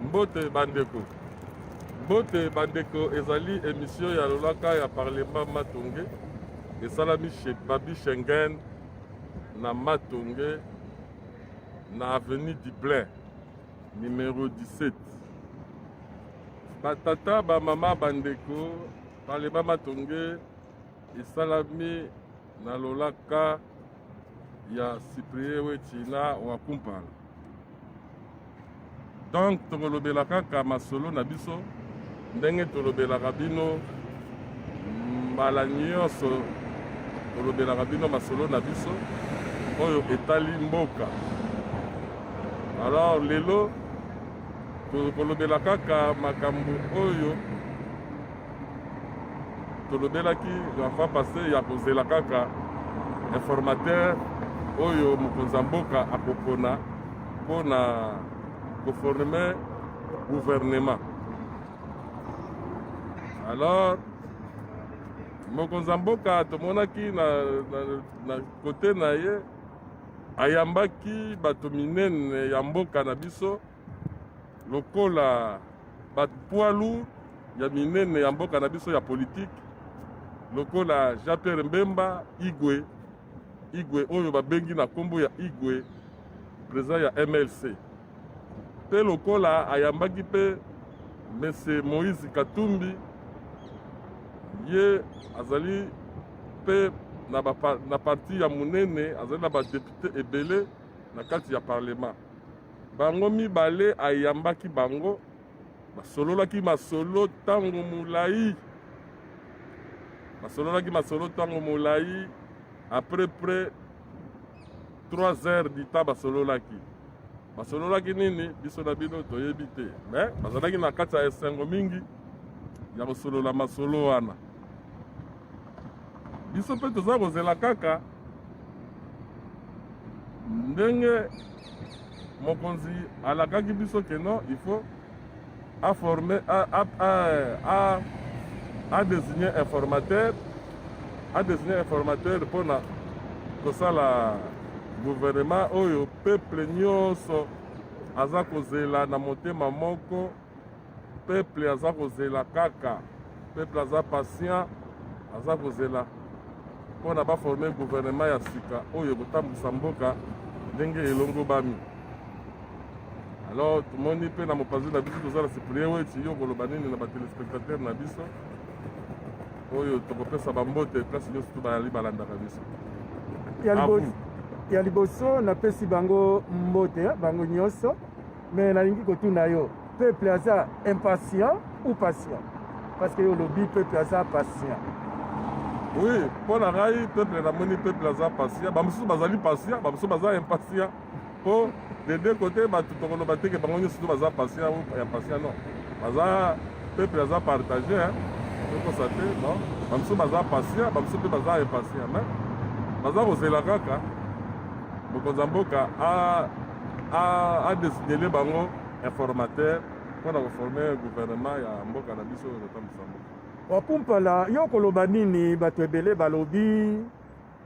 Mbote bandeko. Mbote bandeko ezali émission ya lolaka ya Parlement Matonge. Esalami chez Babi Schengen na Matonge na avenue du Plein numéro 17. Batata ba mama bandeko Parlement Matonge esalami na lolaka ya Cyprien Wetina wa Kumpala. Donc tolobelaka ka masolo na biso ndenge tolobelaka bino mbala nyonso tolobelaka bino masolo na biso oyo etali mboka. Alors lelo tolobelaka ka makambo oyo tolobelaki la fois passée ya kozela kaka informateur oyo mokonzi ya mboka akopona mpona koforme gouvernement. Alors mokonzi ya mboka tomonaki na kote na ye ayambaki bato minene ya mboka na biso lokola poids lourd ya minene ya mboka na biso ya politique lokola Jean-Pierre Mbemba Igwe oyo babengi na kombo ya Igwe président ya MLC. Pe lokola ayambaki pe Mese Moïse Katumbi ye azali pe na parti ya munene azali na badepute ebele na kati ya parlement. Bango mibale ayambaki bango basololaki masolo tango mulai. Basololaki masolo tango mulai après près 3 heures du temps basololaki. Basololaki nini biso na bino toyebi te. Mais bazalaki na kati ya esengo mingi ya kosolola masolo wana. Biso pe toza kozela kaka ndenge mokonzi alakaki biso ke non il faut à désigner informateur mpona kosala gouvernement oyo peuple nyonso aza kozela na motema moko. Peuple aza kozela kaka, peuple aza patient aza kozela mpona baforme gouvernement ya sika oyo kotambwisa mboka ndenge elongo bami. Alors tomoni mpe na mopanzi na biso tozala Cyprien Weti yo koloba nini na batelespectateur na biso oyo tokopesa bambote place nyonso to bayali balandaka biso. Ya liboso napesi bango mbote bango nyonso, mais nalingi kotuna yo peuple aza impatient ou patient? Parce que yo lobi peuple aza patient. Oui, mpona ngai peuple namoni peuple aza patient, bamosusu bazali patient, bamosusu baza impatient. Po de deux côtés bato tokoloba teke bango nyonso to baza patient ou impatient non. Baza peuple aza partagé hein. Tokosa te non. Bamosusu baza patient, bamosusu mpe baza impatient, mais baza kozela kaka mokonzi ya mboka a désignele bango informateur mpona koforme gouvernement ya mboka na biso oyo kotambwisa mboka. Wakumpala yo koloba nini bato ebele balobi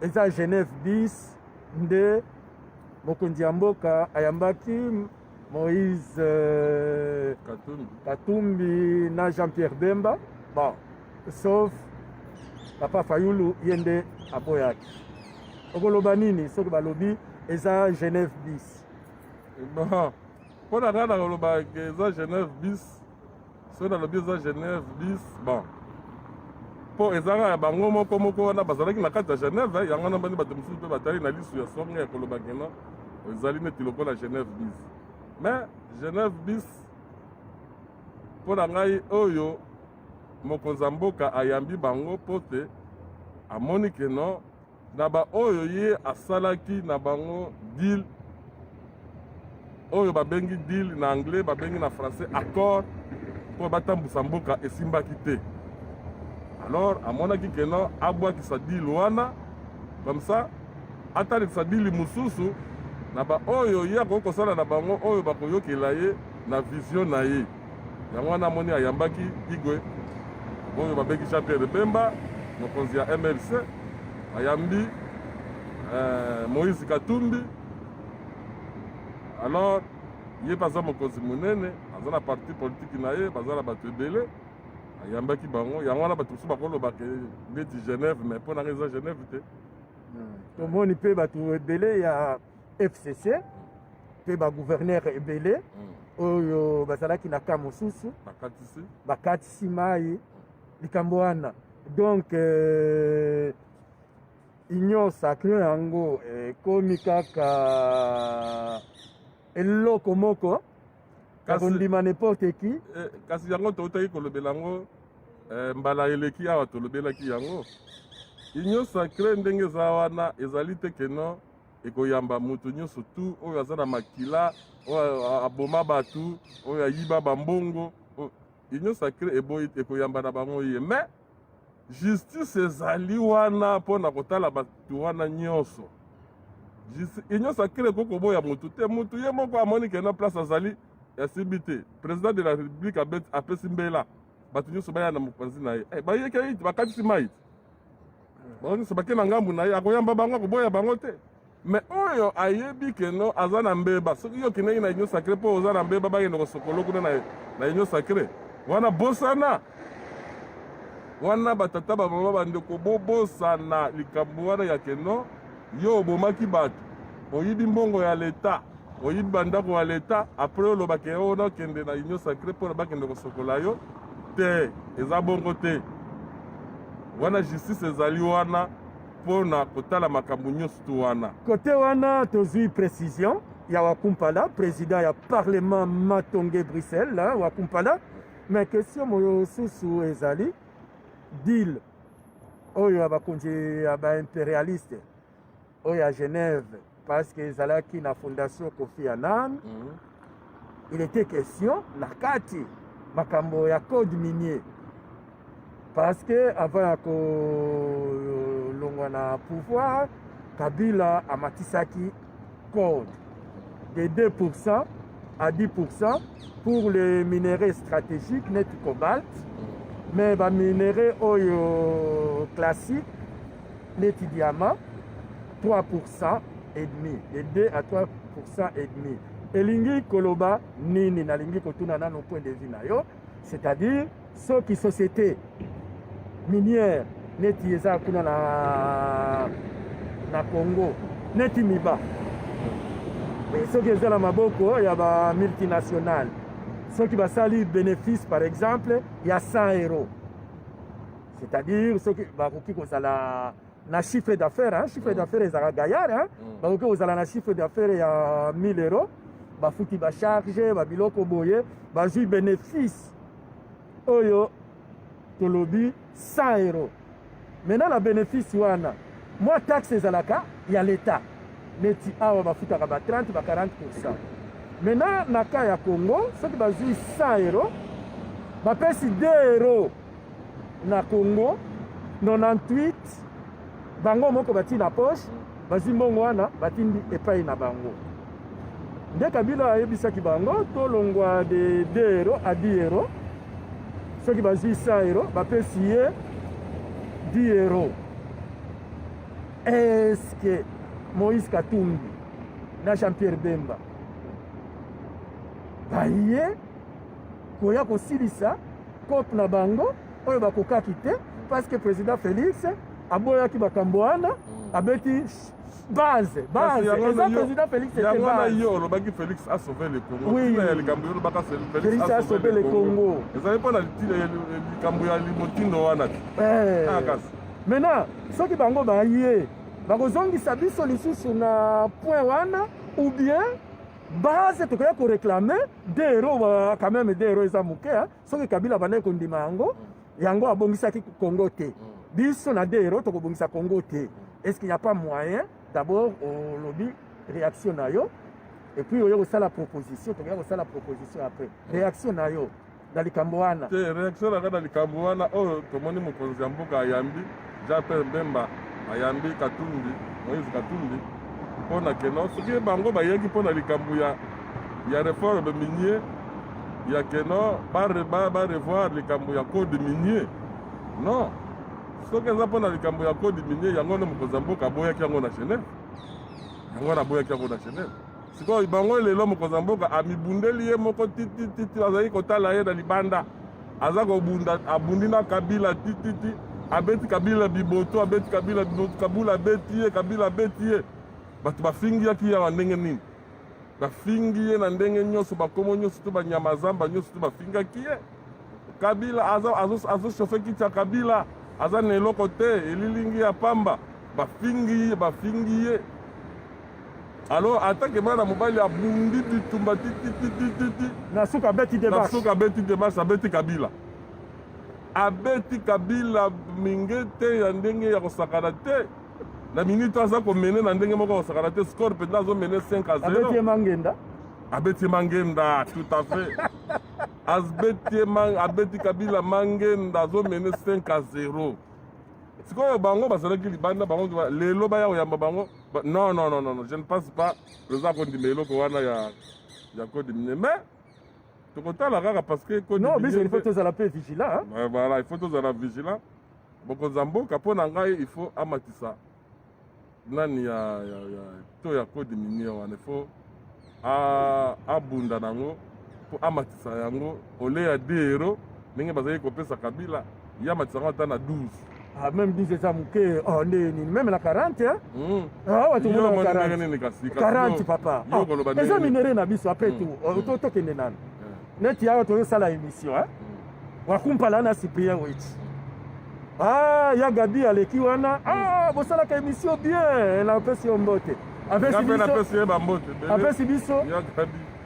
eza Genève bis nde mokonzi ya mboka ayambaki Moïse Katumbi na Jean-Pierre Bemba, bon, sauf Papa Fayulu yende aboyaki. Okoloba nini soki balobi eza Genève bis? Bon, mpona ngai na koloba eza Genève bis, soki nalobi eza Genève bis, bon mpo ezaka ya bango moko wana bazalaki na kati ya Genève yango wana bani bato mosusu mpe batali na lisu ya songe ya koloba keno ezali neti lokola Genève bis. Mais Genève bis mpona ngai oyo mokonzi ya mboka ayambi bango mpo te amoni keno na baoyo ye asalaki na bango deal oyo babengi deal na anglais babengi na français accord mpo batambwisa mboka esimbaki te. Alors amonaki keno abwakisa deal wana comme ça atalekisa deal mosusu na baoyo ye akoki kosala na bango oyo bakoyokela ye na vision na ye. Yango wana amoni ayambaki Igwe oyo babengi Jean-Pierre Bemba mokonzi ya MLC, ayambi Moïse Katumbi. Alors ye baza mokonzi monene aza na parti politique na ye baza na bato ebele ayambaki bango yango wana bato mosusu bakolobaka neti Genève mais mpo nanga eza Genève te tomoni mpe bato ebele ya FCC mpe bagouverneur ebele oyo bazalaki na ka mosusu bakatisi mai likambo wana donc union sacré yango ekomi kaka eloko moko kakondima n'importe qui kasi yango toutaki kolobela yango mbala eleki awa tolobelaki yango union sacré ndenge eza wana ezali te keno ekoyamba moto nyonso tu oyo aza na makila oyo aboma bato oyo ayiba bambongo union sacré eboyi ekoyamba na bango ye mais justice ezali wana mpona kotala bato wana nyonso union sacré ekokoboya motu te motu ye moko amoni keno place azali yasibi te président de la république apesi mbela bato nyonso baya na mopanzi na ye bayeki aiti bakatisi mai bango nyonso bake na ngambu na ye akoyamba bango akoboya bango te mais oyo ayebi keno aza na mbeba soki yo okendeki na union sacré mpo oza na mbeba bakende kosokolo kuna na union sacré wana bosana wana batata bamama bandeko bobosana likambo wana ya keno yo obomaki bato oyibi mbongo ya leta oyibi bandako ya leta apres olobaki oyo nakende na union sacré mpona bakende kosokola yo te eza bongo te wana justice ezali wana mpona kotala makambo nyonso tu wana kote wana tozwi précision ya Wakumpala président ya parlement Matonge Bruxelles Wakumpala mais question mosusu ezali deal oyo ya bakonzi ya baimpérialiste oyo ya Genève parce que ezalaki na fondation Kofi Annan il était question na kati makambo ya code minier parce que avant ya kolongwa na pouvoir Kabila amatisaki code de 2% à 10% pour les minéraux stratégiques net cobalt mais ba minéraux oyo classique net diamant 3% et demi de 2 à 3% et demi elingi koloba nini nalingi kotuna nano point de vue na yo c'est-à-dire ceux qui société minière neti eza kuna na Congo neti miba ceux qui eza na maboko ya ba multinationale ceux qui basali bénéfice par exemple ya 100 €, c'est-à-dire ceux qui bakoki kozala na chiffre d'affaires chiffre d'affaires ezala gaillard bakoki kozala na chiffre d'affaires ya 1000 €, bafuti bacharge babiloko boye bazwi bénéfice oyo tolobi 100 €. Maintenant la bénéfice wana moi taxe ezalaka ya l'État neti awa bafutaka ba 30 ba 40%. Maintenant na ka ya Congo soki bazwi 100 € bapesi 2 € na Congo 98 bango moko bati na poche bazwi mbongo wana batindi epai na bango nde Kabila ayebisaki bango tolongwa de 2 € à 10 €. Soki bazwi 100 € bapesi ye 10 €. Est-ce que Moïse Katumbi na Jean-Pierre Bemba baye koya kosilisa kope na bango oyo bakokaki te parce que président Félix aboyaki makambo wana abeti base eza président Félix était base yo olobaki Félix a sauvé le Congo oui ya likambo yo olobaka Félix a sauvé le Congo ezali mpona likambo ya limotindo wana te kasi maintenant soki bango baye bakozongisa biso lisusu na point wana ou bien base tokoya koréclame 2 € quand même 2 € eza moke soki Kabila bandaki kondima yango abongisaki Congo te biso na 2 € tokobongisa Congo te. Est-ce qu'il n'y a pas moyen d'abord au lobby réaction na yo et puis oyo kosala proposition tokoya kosala proposition après réaction na yo na likambo wana te réaction na likambo wana oyo tomoni mokonzi ya mboka ayambi Jean-Pierre Bemba ayambi Katumbi Moïse Katumbi mpona keno soki bango bayeki mpona likambo ya réforme minier ya keno barevoir likambo ya code minier non soki eza mpona likambo ya code minier yango nde mokonzi ya mboka aboyaki yango na Genève yango wana aboyaki yango na Genève sikoyo bango lelo mokonzi ya mboka amibundeli ye moko titititi azali kotala ye na libanda aza kobunda abundi na Kabila tititi abeti Kabila biboto abeti Kabila biboto Kabila abeti ye Kabila abeti ye bato bafingiaki ya ndenge nini bafingi ye na ndenge nyonso bakomo nyonso to banyama zamba nyonso to bafingaki ye Kabila azochauffe kiti ya Kabila aza na eloko te elilingi ya pamba bafingi ye alors atake mwana mobali abundi bitumba tititititi na suka abeti demarche abeti Kabila mingi te ya ndenge ya kosakana te na minute aza komene na ndenge moko kosakana te score mpenza azomene 5-0 abeti Mangenda tout à fait abeti Kabila Mangenda azomene 5-0 sikoyo bango bazalaki libanda bango lelo baya koyamba bango non je ne pense pas eza kondima eloko wana ya kodimine mais tokotala kaka parce que non biso il faut tozala pe vigilant voilà il faut tozala vigilant mokonzi ya mboka mpo na ngai il faut amatisa nani ya kodimine wana il faut abunda nango mpo amatisa yango ole ya 2 ndenge bazali kopesa Kabila ye amatisa yango ata na 12 même 10 eza moke même na 40 awa tomona 40 papa eza minere na biso apres tout tokende nano neti awa toyosala émission wakumpala na Cyprien Weti ya Gabi aleki wana bosalaka émission bien napesi yo mbote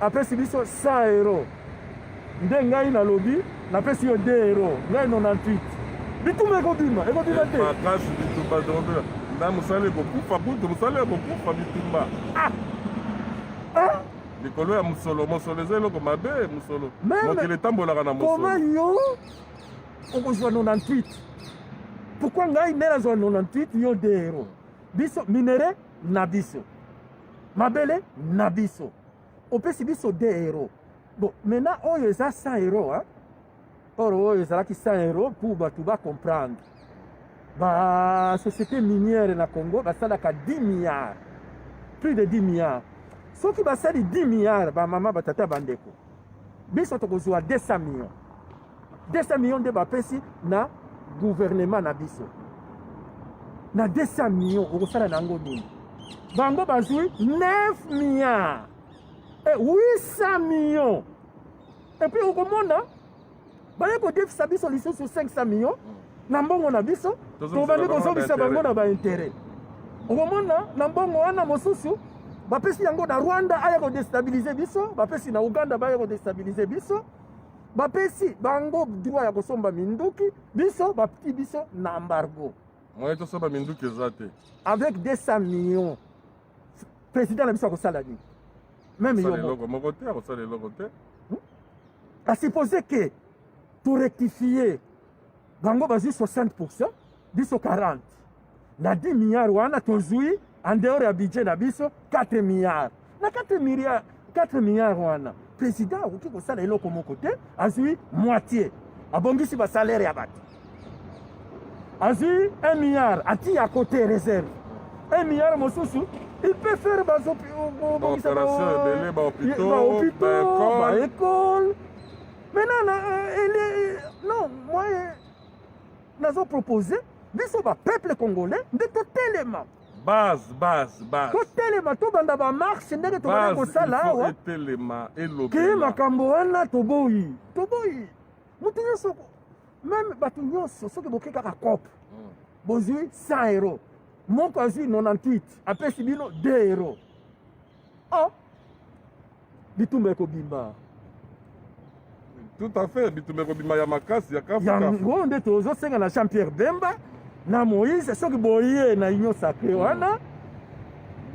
apesi biso 100 € nde ngai nalobi napesi yo 2 €, ngai 98 bituma ekobima te makasi bitumba tokobela na mosala ekokufa kutu mosala ekokufa bitumba likolo ya mosolo eza eloko mabe mosolo mokili etambolaka na mosolo koma yo okozwa 98 pourquoi ngai nde nazwa 98 yo 2 €? Biso minere na biso mabele na biso opesi biso 2 €. Bon maintenant oyo eza 100 €, or oyo ezalaki 100 € pour bato bacomprendre basociété minière na Congo basalaka 10 milliards, plus de 10 milliards. Soki basali 10 milliards bamama batata bandeko biso tokozwa 200 millions 200 millions nde bapesi na gouvernement na biso na 200 millions okosala nango nini? Bango bazwi 9 milliards et 800 millions et puis okomona baye kodefisa biso lisusu 500 millions na mbongo na biso tobandi kozongisa bango na baintérêt. Okomona na mbongo wana mosusu bapesi yango na Rwanda aya kodestabilize biso, bapesi na Uganda baya kodestabilize biso, bapesi bango droit ya kosomba minduki biso bapti biso na embargo. Moi tosomba minduki ezate avec 200 millions président na biso akosala nini? Même yo moko te akosala eloko te. À supposer que pour rectifier bango bazwi 60% biso 40 na 10 milliards wana tozwi en dehors ya budget na biso 4 milliards na 4 milliards wana président akoki kosala eloko moko te, azwi moitié abongisi basalaire ya bato, azwi 1 milliard ati à côté réserve 1 milliard mosusu il peut faire école. Maintenant non moi nazo proposer biso ba peuple congolais de totelema base totelema tobanda ba marche ndenge tobanda kosala awa totelema elobi ke makambo wana toboyi mutu nyonso même bato nyonso soki boke kaka kope bozwi 100 €, moko azwi 98 apesi bino 2 €. Bitumba ekobimba tout à fait, bitumba ekobimba ya makasi ya kafu yango nde tozosenga na Jean-Pierre Bemba na Moïse soki boye na union sacrée wana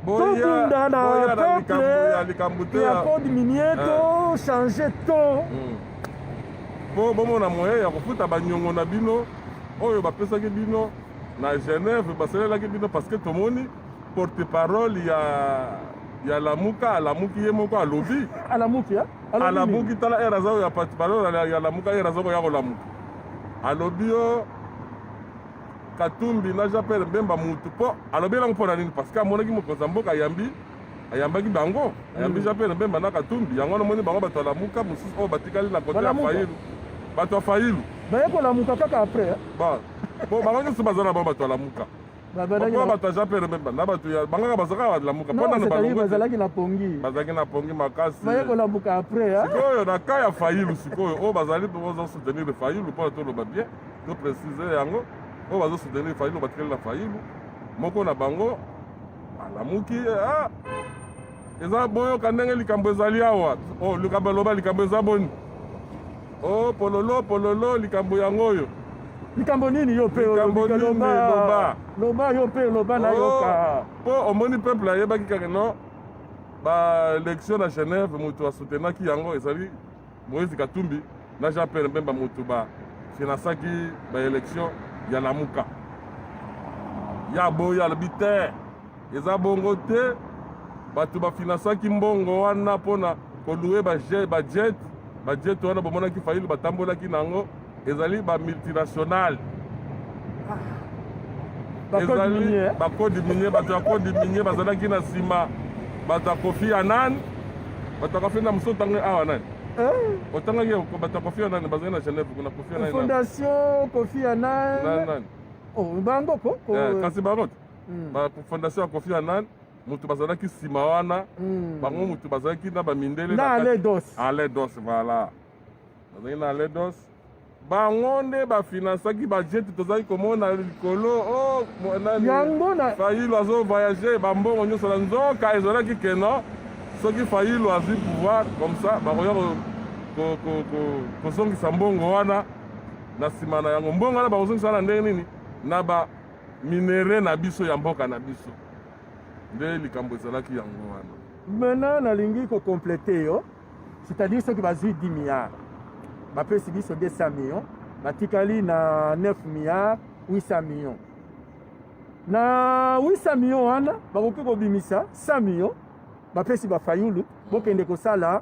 tobunda na peuple ya code minier to changer ton po bomona moyen ya kofuta banyongo na bino oyo bapesaki bino na Genève basalelaki bino parce que tomoni porte-parole ya Lamuka alamuki ye moko alobi alamuki tala era zao ya porte-parole ya Lamuka era zao ya kolamuka alobi yo Katumbi na Jean-Pierre Bemba mutu po alobi lango mpona nini parce que amonaki mokonzi ya mboka yambi ayambaki bango ayambisa mpe na mbemba na katumbi yango namoni bango bato alamuka mosusu oyo batikali na kote ya fayilu bato ya fayilu baye kolamuka kaka après bon bango nyonso baza na bango bato alamuka po bato aja mpe mbemba na bato bangaka bazaka balamuka bazalaki na pongi bazalaki na pongi makasi baye kolamuka après sikoyo na ka ya fayilu sikoyo oyo bazali mpe bazosoutenir fayilu mpona toloba bien to précise yango oyo bazosoutenir fayilu batikali na fayilu moko na bango alamuki eza boyoka ndenge likambo ezali awa likambo eloba likambo eza boni pololo likambo yango oyo likambo nini yo mpe loba yo mpe loba na yoka mpo omoni peuple ayebaki kaka no baélection na Genève moto asoutenaki yango ezali Moïse Katumbi na Jean Pierre Mbemba moto bafinasaki baélection ya lamuka ya boyo alobi te eza bongo te bato bafinasaki mbongo wana mpona kolue bajet wana bomonaki fayilu batambolaki nango ezali bamultinational ezali bakodi minier bato ya kodi minier bazalaki na nsima bato ya Kofi Annan bato ya Kofi Annan mosu otango awa nani otangaki bato ya Kofi Annan bazali na Genève kuna Kofi Annan fondation Kofi Annan bangoko kasi bango fondation ya Kofi Annan mutu bazalaki nsima wana bango mutu bazalaki na bamindele na Aledos voilà bazalaki na Aledos bango nde bafinansaki bajeti tozalaki komona likolo yango na fayilu azovoyage bambongo nyonso na nzoka ezalaki keno soki fayilu azwi pouvoir comme ça bakoya kozongisa mbongo wana na nsima na yango mbongo wana bakozongisa wana ndenge nini na baminere na biso ya mboka na biso nde likambo ezalaki yango wana maintenant nalingi kokomplete yo c'est-à-dire soki bazwi 10 milliards bapesi biso 200 millions batikali na 9 milliards 800 millions na 800 millions wana bakoki kobimisa 100 millions bapesi bafayulu bokende kosala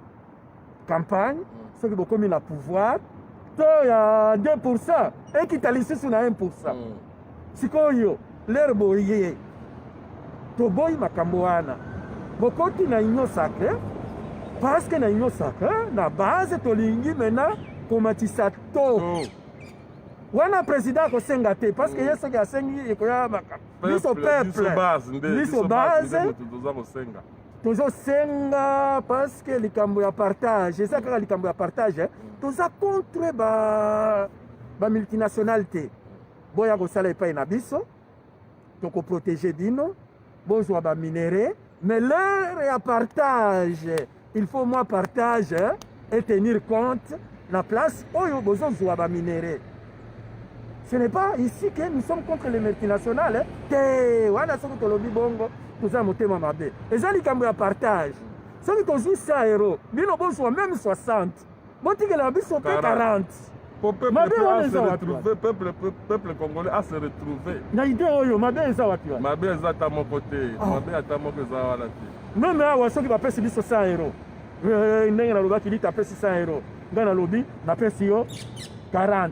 campagne soki bokomi na pouvoir to ya 2% ekita lisusu na 1%. Sikoyo lere boye toboyi makambo wana bokoti na union sacrée parce que na union sacrée na base tolingi mena komatisa to wana président kosenga te parce que yeso ki asengi ekoya biso peuple biso base tozosenga parce que likambo ya partage eza kaka likambo ya partage toza contre ba multinationale te boya kosala epai na biso tokoprotege bino bozwa baminere mais l'heure ya partage il faut moi partage et tenir compte la place oyo bozozwa baminere. Ce n'est pas ici que nous sommes contre les multinationales te wana soki tolobi bongo toza motema mabe eza likambo ya partage soki tozwi 100 euros bino bozwa même 60 botikela biso mpe 40 peuple congolais a se retrouver na idée oyo mabe eza wapi wana mabe eza ata moko te mabe ata moko eza wana te meme awa soki bapesi biso 100 euros ndenge nalobaki liti apesi 100 euros ngai nalobi napesi yo 40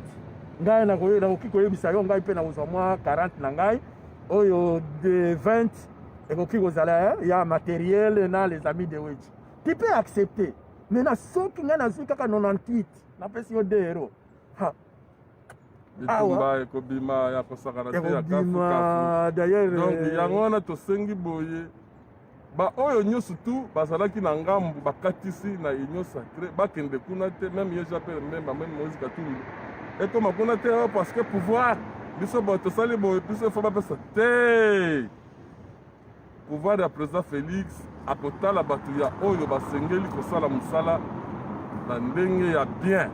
ngai nakoki koyebisa yo ngai mpe nakozwa mwa 40 na ngai oyo de 20 ekoki kozala ya matériel na les amis de wechi tu peux accepter maintenant soki ngai nazwi kaka 98 napesi yo 2 euros bitumba ekobima ya kosakana te ya kafu d'ailleurs donc yango wana tosengi boye baoyo nyonso tu bazalaki na ngambu bakatisi na union sacrée bakende kuna te même ye japere memba meme Moïse Katumbi ekoma kuna te parce que pouvoir biso boye tosali boye biso efo bapesa te pouvoir ya président Félix akotala bato ya oyo basengeli kosala mosala na ndenge ya bien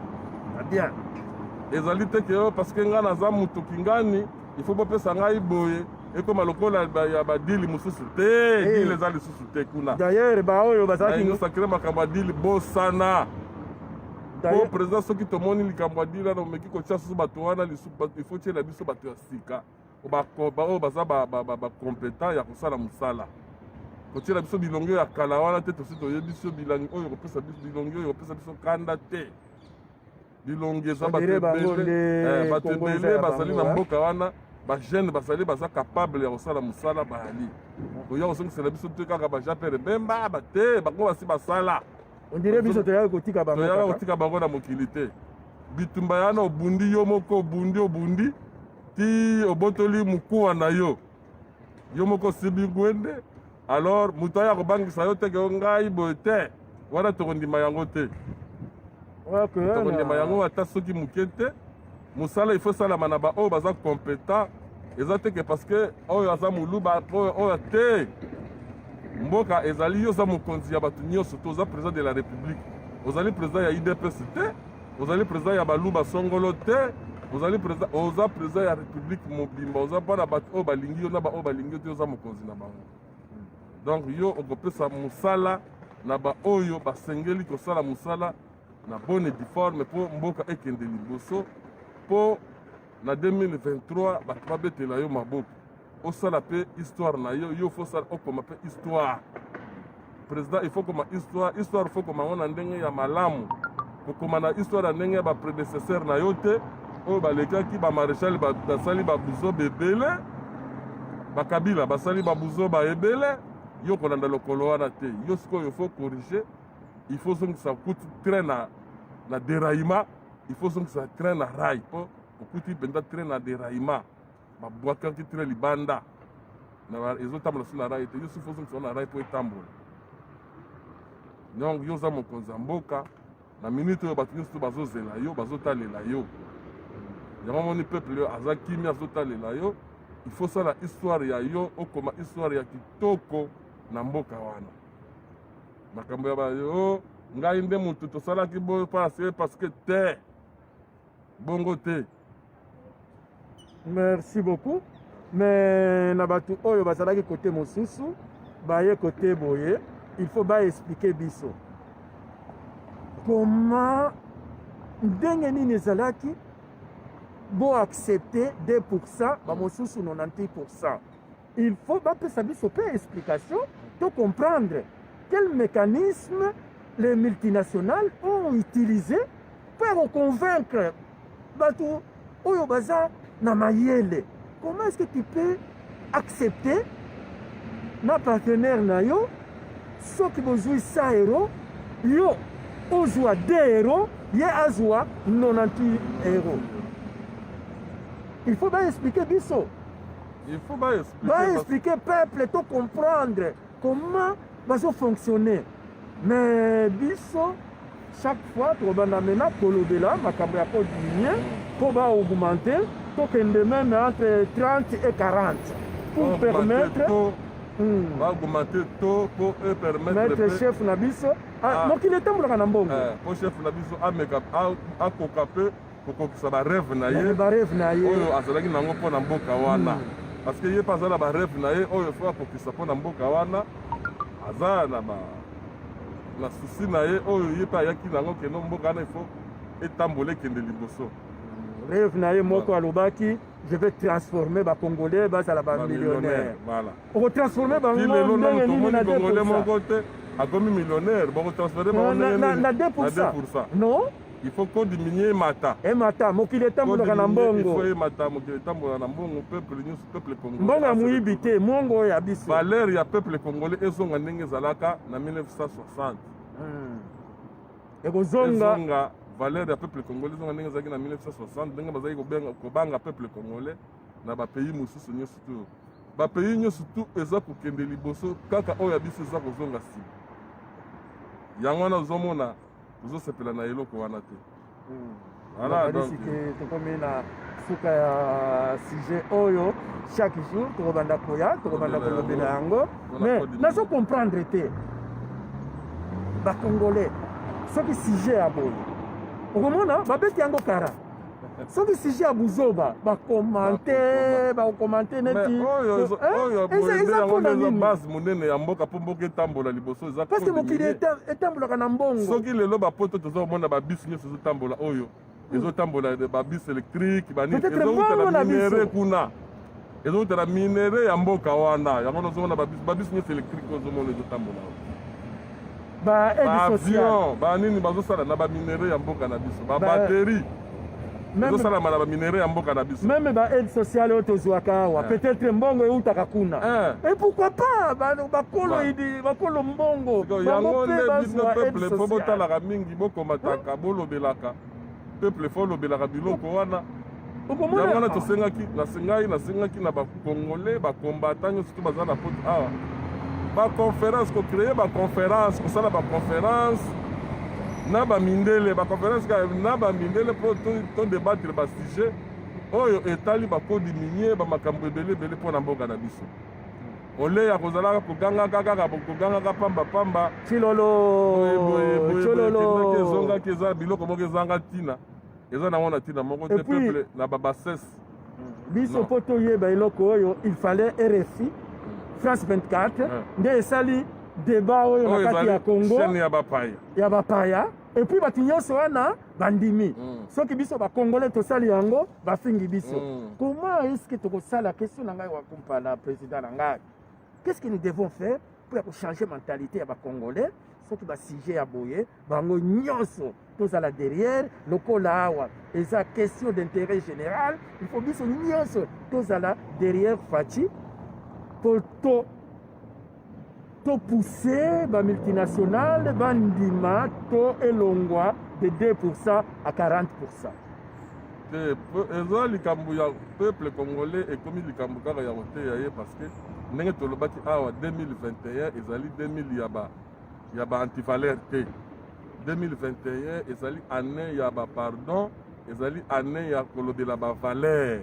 ezali te ke yo parce que ngai naza moto kingani il faut bopesa ngai boye ekoma lokola ya badili mosusu te dili eza lisusu te kuna d'ailleurs baoyo bazalaki sacré makambo ya dili bosana po président soki tomoni likambo ya dili wana omeki kotia susu bato wana il faut tiela biso bato ya sika oyo baza bacompétent ya kosala mosala kotiela biso bilongi ya kala wana te tosi toyebi biso bilangi oyo kopesa biso bilongi oyo kopesa biso kanda te bilongi eza bato ebele bazali na mboka wana bajeune bazali baza capable ya kosala mosala bayali koya kosongisela biso te kaka bajapere bemba bate bango basi basala on dirait biso toyaka kotika bango toyaka kotika bango na mokili te bitumba yana obundi yo moko obundi ti obotoli mokuwa na yo moko sibi ngwende alors moto aya kobangisa yo teke yo ngai boye te wana tokondima yango te tokondima yango ata soki moke te mosala il faut salama na baoyo baza compétent eza teke parce que oyo aza moluba oyo te mboka ezali yo oza mokonzi ya bato nyonso to oza président de la république ozali président ya idps te ozali président ya baluba songolo te oza président ya république mobimba oza mpona bato oyo balingi yo na baoyo balingi yo te oza mokonzi na bango donc yo okopesa mosala na baoyo basengeli kosala mosala na bonne difforme mpo mboka ekende liboso mpo na 2023 bato babetela yo maboko osala mpe histoire na yo fosala okoma mpe histoire président il faut koma histoire faut koma ngo na ndenge ya malamu kokoma na histoire ya ndenge ya baprédécesseur na yo te oyo balekaki bamaréchal basali babuzoba ebele bakabila basali babuzoba ebele yo kolanda lokolo wana te yo sikoyo faut corriger il faut zongisa kutu train na déraillement il faut zongisa train na rail mpo okuti mpenza train na déraillement babwakaki train libanda ezotambola so na rail te yo si faut zongisa na rail mpo etambola donc yo oza mokonzi ya mboka na minute oyo bato nyonso bazozela yo bazotalela yo yango moni peuple oyo aza kimi azotalela yo il faut sala histoire ya yo okoma histoire ya kitoko na mboka wana makambo ya bayo ngai nde motu tosalaki boyo parce que te bongo te. Merci beaucoup. Mais na bato oyo bazalaki côté mosusu baye côté boye il faut ba expliquer biso comment ndenge nini ezalaki bo accepter 2% ba mosusu 90%. Il faut ba pesa biso pe explication pour comprendre quel mécanisme les multinationales ont utilisé pour convaincre bato oyo baza na mayele. Comment est-ce que tu peux accepter na partenaire na yo soki bozwi 100 euros yo ozwa 2 euros ye azwa 90 euros. Il faut bien expliquer biso. Il faut bien expliquer peuple to comprendre comment bazo fonctionner. Mais biso chaque fois to bana mena kolobela makambo ya ko diminuer pour ba augmenter to kende même entre 30 et 40 pour permettre va augmenter tôt pour permettre le chef na biso donc il est temps na mbongo pour chef na biso ameka akoka pe kokokisa ba rêve na ye oyo azalaki nango mpona mboka wana parce que ye pa azala ba rêve na ye oyo fo akokisa mpona mboka wana aza na susi na ye oyo ye pa ayaki nango keno mboka wana ifo etambola ekende liboso rêve na ye moko alobaki je vais transformer ba congolais bazala ba millionnaire. Voilà. Pour transformer ba congolais moko te akomi millionnaire boko transformer ba na 2%. Non, il faut qu'on diminue mata. Et mata mokile tambola na mbongo. Il faut mata mokile tambola na mbongo peuple congolais. Mbongo muibite mbongo ya biso. Valeur ya peuple congolais ezonga ndenge zalaka na 1960. Ezonga valeur ya peuple congolais zonga ndenge zaki na 1960 ndenge bazaki kobanga peuple congolais na ba pays mosusu nyonso tu ba pays nyonso tu eza kokende liboso kaka oyo ya biso eza kozonga si yango wana ozomona tozosepela na eloko wana te. Voilà donc tokomi na suka ya sujet oyo chaque jour tokobanda koya tokobanda kolobela yango mais nazo comprendre te ba congolais soki sujet ya boye okomona babeti yango kara soki sujet ya buzoba bakomante neti oyo base monene ya mboka mpo mboka etambola liboso eza parce que mokili etambolaka na mbongo soki lelo bapoto toza komona babisi nyonso ezotambola oyo ezotambola babisi électrique ezouta na minere kuna ezouta na minere ya mboka wana yango nazomona babisi nyonso électrique ozomona ezotambola ba aide sociale banini bazosala na baminere ya mboka na biso babateri ezosalama na baminere ya mboka na biso. Même aide sociale oyo tozwaka awa peut-être mbongo eutaka kuna. Et pourquoi pas bakolo mbongo yango nde bino peuple po botalaka mingi bokomataka bolobelaka peuple fo olobelaka biloko wana. yango wana nasengaki na bakongolais bakombata nyonso to baza na poto awa baconférence kocreye baconférence kosala baconférence na bamindele baconférence na bamindele mpo todebatre basujet oyo etali bakodi minier bamakambo ebele mpo na mboka na biso. oleya kozalaka kogangaka kaka kogangaka pambapamba ezongaki eza biloko moko ezanga ntina eza nango na ntina moko te peuple na babasese biso mpo toyeba eloko oyo il fallait RFI France 24 nde esali débat oyo na kati ya Congo ya bapaya et puis bato nyonso wana bandimi soki biso bakongolais tosali yango bafingi biso. Comment est-ce que tokosala question na ngai wakumpa na président na ngai qu'est-ce que nous devons faire pour changer mentalité ya bakongolais soki basujet ya boye bango nyonso tozala derrière lokola awa eza question d'intérêt général il faut biso nyonso tozala derrière Faci pour to pousser ba multinationale bandima to elongwa de 2% à 40%. eza likambo ya peuple congolais ekomi likambo kaka ya koteya ye parce que ndenge tolobaki awa 2021 ezali 2000 ya ba antivaleur te 2021 ezali année ya ba pardon ezali année ya kolobela ba valeur.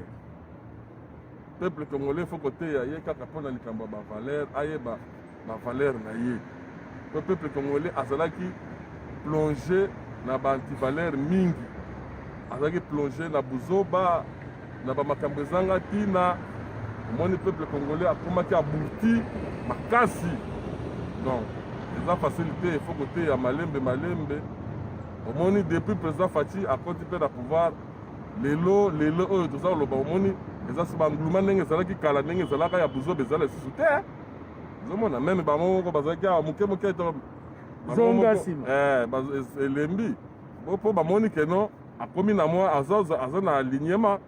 Peuple congolais faut koteya ye kaka mpona likambo ya ba valeur ayeba ba valeur na ye. Peuple congolais azalaki plongé na ba antivaleur mingi azalaki plongé na buzoba na bamakambo ezanga ntina. Omoni peuple congolais akomaki aburti makasi donc eza facilité il faut koteya malembe. Omoni depuis président Faci akoti mpe na pouvoir lelo oyo toza koloba omoni eza so banguluma ndenge ezalaki kala ndenge ezalaka ya buzoba ezala lisusu te ozomona meme bango moko bazalaki awa moke zonga nsima elembi mpo bamoni keno akomi na mwa aza na alignement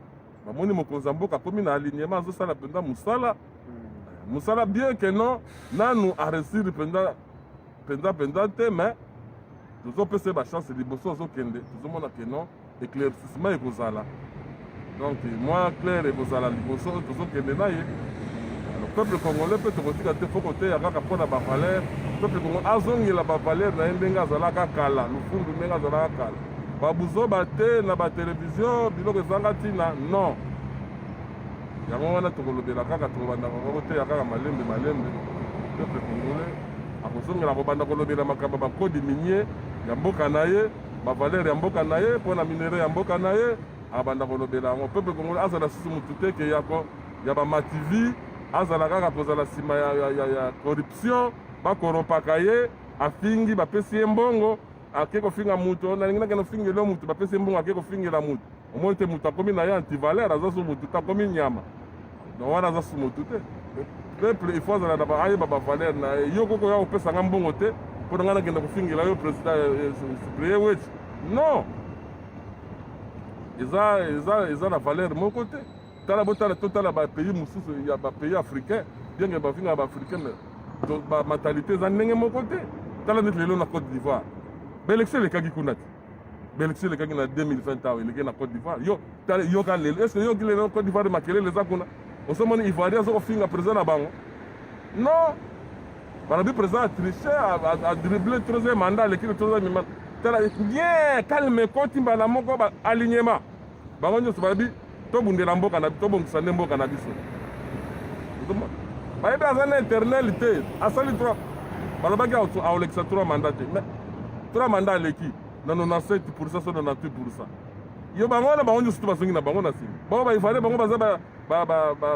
bamoni mokonzi ya mboka akomi na alignement azosala mpenza mosala bien keno nanu aresir mpenza te mais tozopesa bachance liboso azokende tozomona keno éclaircissement ekozala donc moi clair ekozala liboso oyo tozokende na ye. Peuple congolais mpe tokotika te fo koteya kaka mpona bavaler peuple congolais azongela bavaler na ye ndenge azalaka kala lufundu ndenge azalaka kala babuzoba te na batelevizio biloko ezanga ntina non yango wana tokolobela kaka tokobandaka koteya kaka malembe peuple congolais akozongela kobanda kolobela makambo bakodi minier ya mboka na ye bavaler ya mboka na ye mpona minere ya mboka na ye abanda kolobela yango. Peuple congolais azala susu mutu te ke ya bamativi azala kaka kozala nsima ya corruption bakorompaka ye afingi bapesi ye mbongo ake kofinga mutu nalingi nakende ofingela mutu bapesi ye mbongo ake kofingela mutu omoni te mutu akomi na ye antivaleur aza su mutu te akomi nyama donc wana aza su mutu te. Peuple il faut azala na ayeba bavaleur na ye yo koko ya kopesanga mbongo te mpo na ngai nakende kofingela yo président supplier weti non eza na valeur moko te. totala bapays mosusu ya bapays africain bien ke bafinga ya baafricain mais bamentalité eza ndenge moko te. tala neti lelo na Côte d'Ivoire baélection elekaki kuna te baélection elekaki na 2020 awa eleki na Côte d'Ivoire yoka lelo est ce que yoki lelo Côte d'Ivoire makelele eza kuna osomoni ivoirien aza kofinga président na bango non balobi président atriche adrible troisième mandat aleki le troisième mandat tala bien calme ekoti mbala moko alignement bango nyonso balobi tobundela mboka na tobongisa nde mboka na biso bayebi aza na éternel te asali 3 balobaki aolekisa 3 mandat te mais 3 mandat aleki na 97% so 98%. Yo bango wana bango nyonso to bazongi na bango na nsima bango baivale bango baza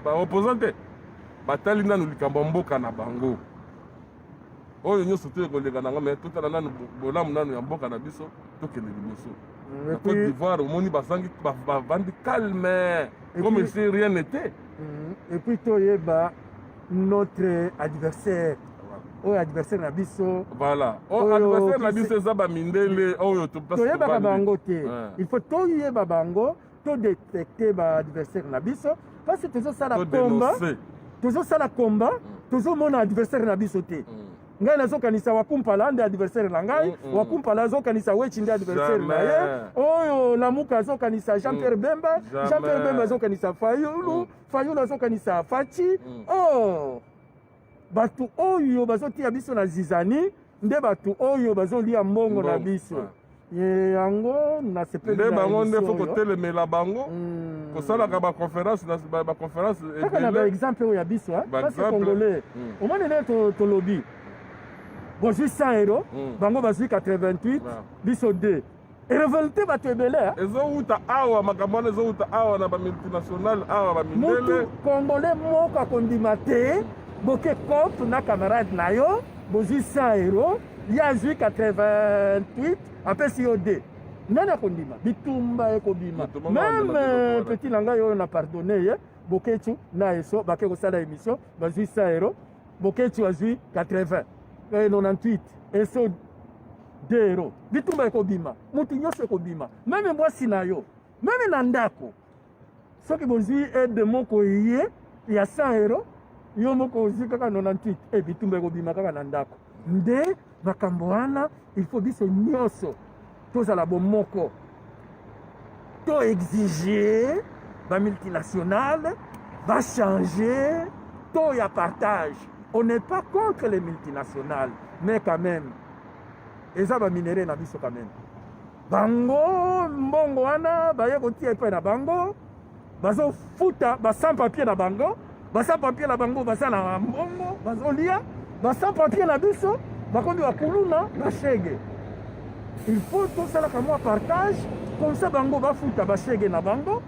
baopposant te batali nanu likambo mboka na bango oyo nyonso to ekoleka nango mais totala nanu bolamu nanu ya mboka na biso tokende liboso. Na Côte d'Ivoire omoni bavandi calme comme si rien n'était. Et puis toyeba notre adversaire oyo adversaire na biso voilà adversaire na biso eza bamindele oyo toyebaka bango te il faut toyeba bango to détecter ba adversaire na biso parce que tozosala combat tozosala combat tozomona adversaire na biso te ngai nazokanisa wakumpala nde adversaire na ngai wakumpala azokanisa wechi nde adversaire na ye oyo lamuka azokanisa Jean-Pierre Bemba Jean-Pierre Bemba azokanisa Fayulu azokanisa Fachi bato oyo bazotia biso na zizani nde bato oyo bazolia mbongo na biso yango na sepeli nde bango nde fo kotelemela bango kosalaka baconférence kaka na baexemple oyo ya biso parce congolais omoni nde tolobi bozwi 100 euro bango bazwi 88 biso 2 erevolte bato ebele ezowuta awa makambo wana ezowuta awa na bamultinational awa bamindele mutu congolais moko akondima te boke cop na camarade na yo bozwi 100 euro ye azwi 88 apesi yo 2 nani akondima bitumba ekobima meme petit na ngai oyo na pardonne ye boketu na eso bake kosala émission bazwi 100 euro boketu azwi 98 eso 2 euro bitumba ekobima mutu nyonso ekobima meme mwasi na yo meme na ndako soki bozwi aide moko ye ya 100 euro yo moko ozwi kaka 98 bitumba ekobima kaka na ndako nde makambo wana il faut biso nyonso tozala bomoko to exiger bamultinationale bachanger to ya partage. On n'est pas contre les multinationales, mais quand même eza baminere na biso quand même bango mbongo wana baye kotia epai na bango bazofuta basans papier na bango baza na mbongo bazolia basans papier na biso bakomi bakuluna na shege. Il faut tosalaka mwa partage comme ça bango bafuta bashege na bango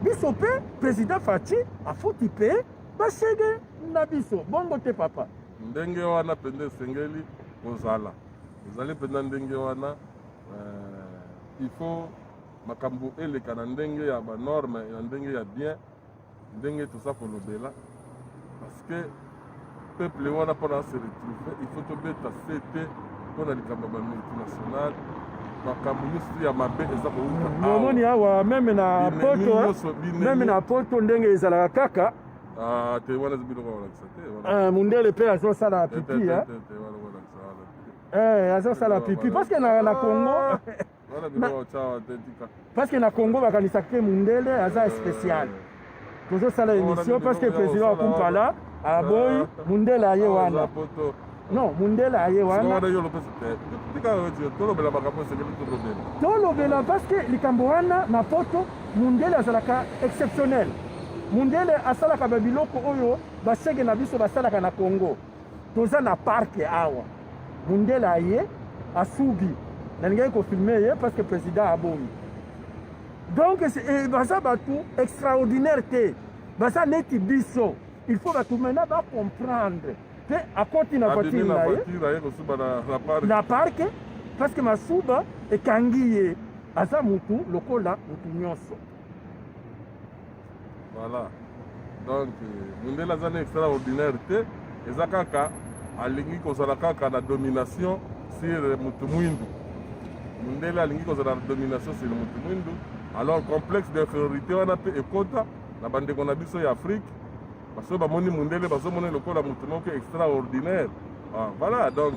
biso mpe président Fachi afuti mpe bashege na biso bongo te papa ndenge wana pende sengeli kozala ezali mpenza ndenge wana il faut makambo eleka na ndenge ya banorme na ndenge ya bien ndenge toza kolobela parce que peuple wana mpona se retrouve il faut tobeta se te mpona likambo ya bamultinationale makambo nyonso ya mabe eza kouta omoni awa meme na poto ndenge ezalaka kaka te wana biloko balakisa te mundele mpe azosala pipi azosala pipi parce que na Congo parce que na Congo bakanisaka te mundele aza spécial tozosala émission parce que président akumpala aboyi mundele aye wana non mundele aye wana tolobela parce que likambo wana na poto mundele azalaka exceptionnel mundele asalaka babiloko oyo bashege na biso basalaka na Congo toza na parke awa mundele aye asubi nalingai kofilme ye parce que président abomi donc baza batu extraordinaire te baza neti biso il faut batu maintenant bacomprendre te akoti na voiture na ye na parke parce que masuba ekangi ye aza mutu lokola mutu nyonso. Voilà. Donc, mundele aza na extraordinaire te eza kaka alingi kozala kaka na domination sur mutu mwindu. Mundele alingi kozala na domination sur mutu mwindu. Alors complexe d'infériorité wana pe ekota na bandeko na biso ya Afrique baso bamoni mundele bazomona lokola mutu moko extraordinaire. Voilà donc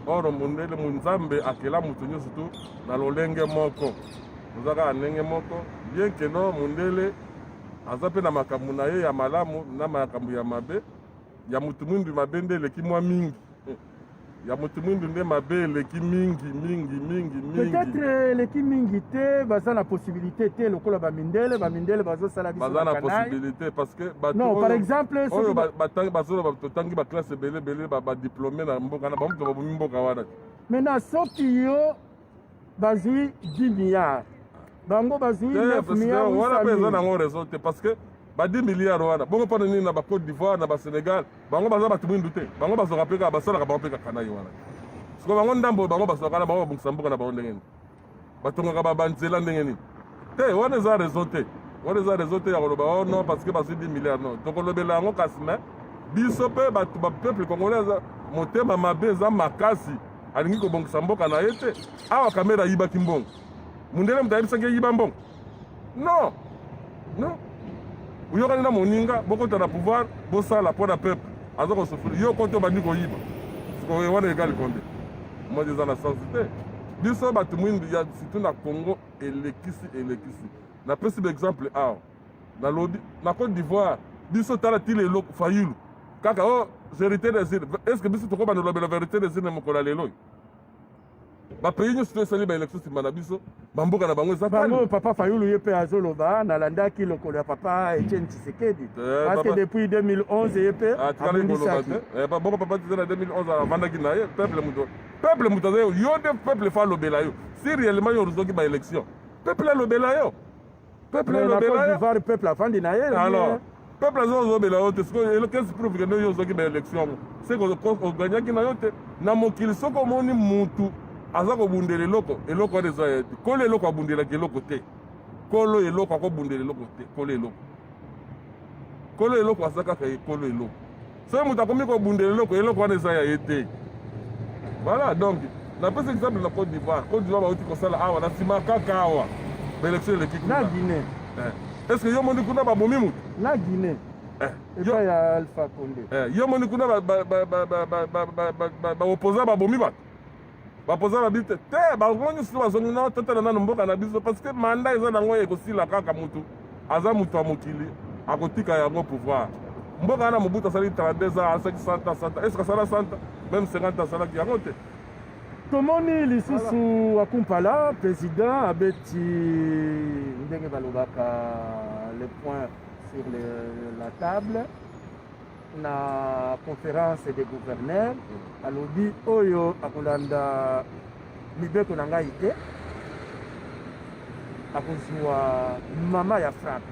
oro mundele munzambe akela mutu nyonso tu na lolenge moko ozaka ndenge moko bien que non mundele aza mpe na makambo na ye ya malamu na makambo ya mabe ya mutu mwindu mabe nde eleki mwa mingi ya mutu mwindu nde mabe eleki mingi peut-être eleki mingi te baza na possibilité te lokola bamindele bazosala biso baza na possibilité parce que non par exemple oyo batangi bazolo totangi baklasse ebele badiplôme na mboka na bamutu babomi mboka wana maintenant soki yo bazwi 10 milliards bango bazwi 9 milliards wana mpe eza nango raison te parce que ba 10 milliards wana bongo mpona nini na bacote d'ivoire na basénégal bango baza bato mwindu te bango bazwaka mpe kaka basalaka bango mpe kaka na ye wana siko bango ndambo bango bazwaka na bango babongisa mboka na bango ndenge nini batongaka banzela ndenge nini te wana eza raison te ya koloba o non parce que bazwi 10 milliards non tokolobela yango kasi me biso mpe bato bapeuple congolais eza motema mabe eza makasi alingi kobongisa mboka na ye te awa kamera ayibaki mbongo mundele moto ayebisaki eyiba mbongo Non. Non. Uyokani na moninga bokota na pouvoir bosala pour na peuple. Azoko sofuri yo konto bandi ko yiba. Parce que wana égal combien. Moi des la sensité. Biso batu mwindu ya surtout na Congo elekisi. Na pesi exemple a. Na lobby na Côte d'Ivoire biso tala tile eloko fayulu. Kaka oh vérité des îles. Est-ce que biso toko ba la vérité des îles mokola lelo? Ba pays ñu sito sali ba élection simana biso bamboka na bango ezaka bango papa Fayulu yepe azoloba nalandaki lokolo ya papa Etienne Tshisekedi parce que depuis 2011 yepe abundisaki boko papa tizana 2011 avandaki na ye peuple muto yo de peuple fa lobela yo si réellement yo ruzoki ba élection peuple lobela yo peuple lobela yo peuple afandi na ye alors peuple azozobela yo te siko qu'est-ce prouve que yo zoki ba élection c'est ko gagnaki na yo te na mokili soko moni mutu aza kobundela eloko wana eza ye te kolo eloko abundelaki eloko te kolo eloko akobundela eloko te kolo eloko aza kaka kolo eloko soki moto akomi kobundela eloko wana eza ya ye te voilà donc napesa exemple na Côte d'Ivoire bauti kosala awa na nsima kaka awa baélection eleki na Guinée est-ce que yo moni kuna babomi moto na Guinée epa ya Alpha Condé yo moni kuna baopposa babomi bato bapoza babi te bango nyonso bazongi na totala nano mboka na biso parce que manda eza nango ekosila kaka mutu aza mutu ya mokili akotika yango pouvoir mboka wana mobutu asali 32 ans asaki 100 est ce que asala 100 même 50 asalaki yango te tomoni lisusu akumpala président abeti ndenge balobaka le point sur la table na conférence des gouverneurs alobi oyo akolanda mibeko na ngai te akozwa mama ya frappe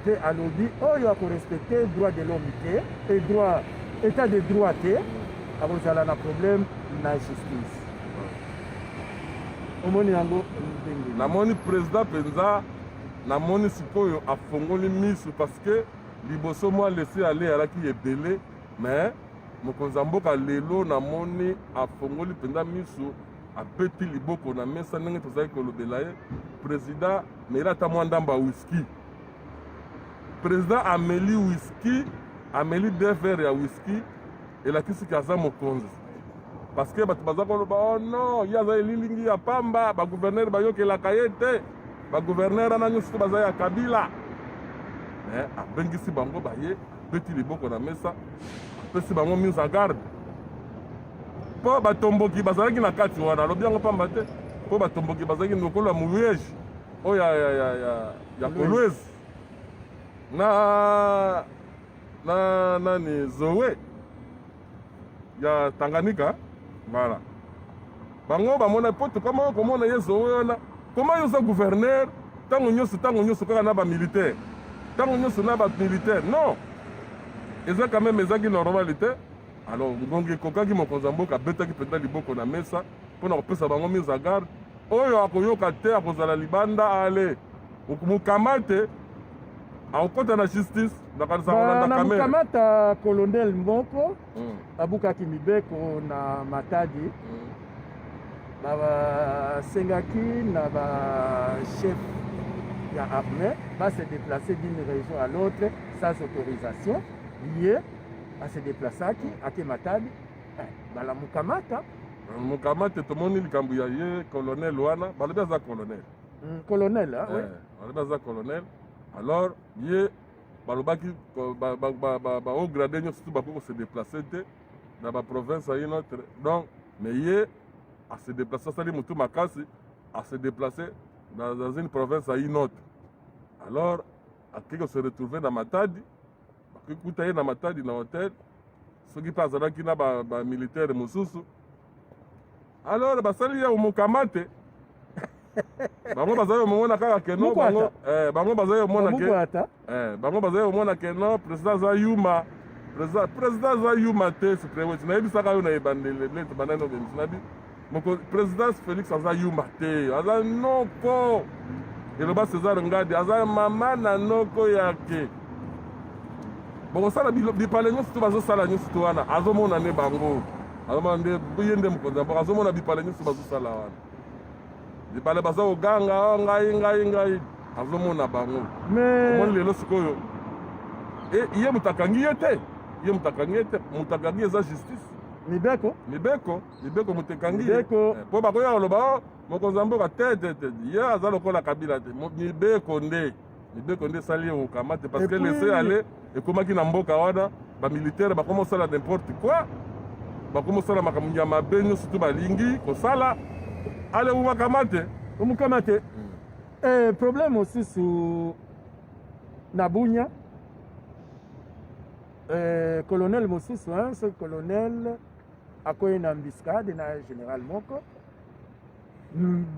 te alobi oyo akorespecte droit de l'homme te et droit état de droit te akozala na problème na justice omoni yango ndenge namoni président mpenza namoni sikoyo afongoli misu parce que liboso mwa laisser aller alaki ebele mais mokonzi ya mboka lelo namoni afongoli mpenza misu abeti liboko na mesa ndenge tozalaki kolobela ye président meli ata mwa ndamba whisky président ameli whisky ameli 2 verres ya whisky elakisiki aza mokonzi parce que bato baza koloba oh non ye aza elilingi ya pamba bagouverneur bayokelaka ye te bagouverneur ana nyonso to baza ya kabila abengisi bango baye beti liboko na mesa apesi bango mise en garde mpo batomboki bazalaki na kati wana alobi yango pamba te mpo batomboki bazalaki lokolo ya mouyeje oyo ya kolwezi na nani zowe ya Tanganyika voilà bango bamona po tokama komona ye zowe wana koma yo za gouverneur ntango nyonso kaka na bamilitaire ntango nyonso na bamilitaire non eza quand même ezaki normalité alors ngongi ekokaki mokonzi ya mboka abetaki mpenza liboko na mesa mpona kopesa bango mise en garde oyo akoyoka te akozala libanda ale mokamate akokota na justice nakanisa kolanda kamere namukamata colonel moko abukaki mibeko na Matadi basengaki na bachef ya armée se déplacer d'une région à l'autre sans autorisation ye se déplaçaki ake Matadi balamukamata mukamate tomoni likambo ya ye colonel wana balobi aza colonel balobi aza colonel alors ye balobaki bahaut grade nyonso tu bakoki kose déplace te na baprovince ya inotre donc mais ye ase déplace asali motu makasi ase déplace dans une province ya inotre alors akeki kose retrouve na Matadi bakoki kuta ye na Matadi na hotel soki mpe azalaki na bamilitaire mosusu alors basali ye omokamate bango bazali omona kaka keno bango bazali omona keno président aza yuma président aza yuma te supremeti nayebisaka yo na ebandele lete bandani obemisi nabi président Félix aza yuma te aza noko eloba César Ngadi aza mama na noko yake bokosala bipale nyonso to bazosala nyonso to wana azomona nde bango azomona nde ye nde mokonzi ya mboka azomona bipale nyonso bazosala wana bipale baza koganga ngai azomona bango mais omoni lelo sikoyo ye mutakangi ye te mutakangi eza justice mibeko mibeko mutekangi Mibeko. mpo bakoya koloba mokonzi ya mboka te ye aza lokola kabila te mibeko nde esali ye kokama te parce que laisse ale ekomaki na mboka wana bamilitaire bakoma osala n'importe quoi bakoma osala makambo ya mabe nyonso tu balingi kosala ale umakama te omukama te problème mosusu na Bunya colonel mosusu ce colonel akoye na embuscade na général moko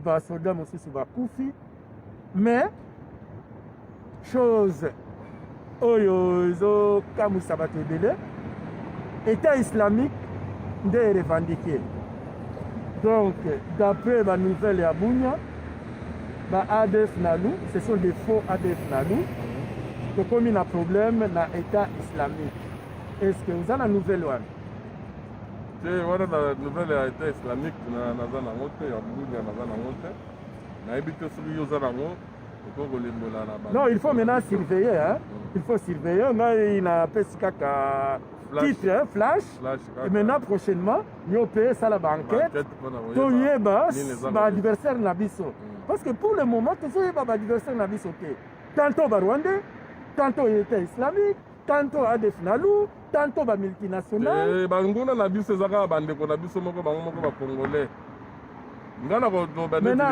basoda mosusu bakufi mais chose oyo ezokamwisa bato ebele état islamique nde revendiqué donc d'après banouvelle ya Bunya ADF Nalu, ce sont des faux ADF Nalu tokomi na problème na état islamique. Est-ce que vous avez une nouvelle one? te wana na nouvelle ya état islamique naza nango te ya Bunya naza nango te nayebi te soki yo oza nango okokolembola na Non, il faut maintenant surveiller, hein? Il faut surveiller. Ngai napesi kaka titre, hein, flash. Et maintenant prochainement, yo paye ça la banquette. Toyeba ba adversaire na biso. Parce que pour le moment, tozoyeba ba adversaire na biso te. Tantôt ba Rwandais, tantôt état islamique, tantôt ADF Nalu, tantôt ba multinational. Banguna na biso ezaka bandeko na biso moko bango moko ba Congolais. Maintenant,